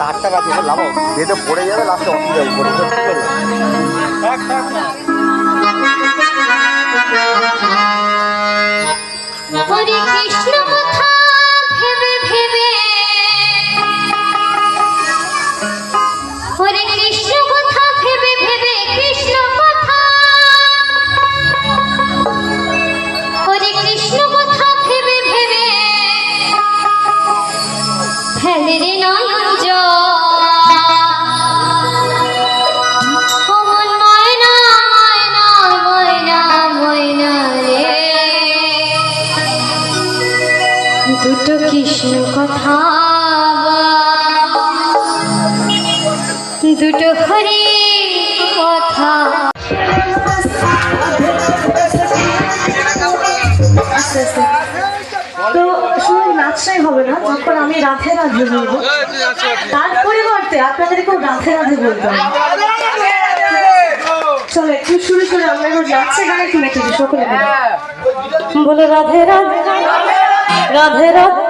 তারটা গাছ লাভ যেটা পড়ে যাবে লাস্টে অসুবিধা হরে কৃষ্ণ কথা ভেবে ভেবে, হরে কৃষ্ণ কথা ভেবে ভেবে, কৃষ্ণ কথা, হরে কৃষ্ণ কথা ভেবে ভেবে ফেলে রে নয়ন জল। দুটো কৃষ্ণ কথা, দুটো হরি কথা। তো শুধু নাচটাই হবে না, যখন আমি রাধে রাধে বলবো তার পরিবর্তে আপনাদেরকেও রাধে রাধে বলতে হবে। চলো একটু শুরু করে আমরা এবার নাচছে গানে কিনে সকলে বলে রাধে রাধে রাধে রাধে।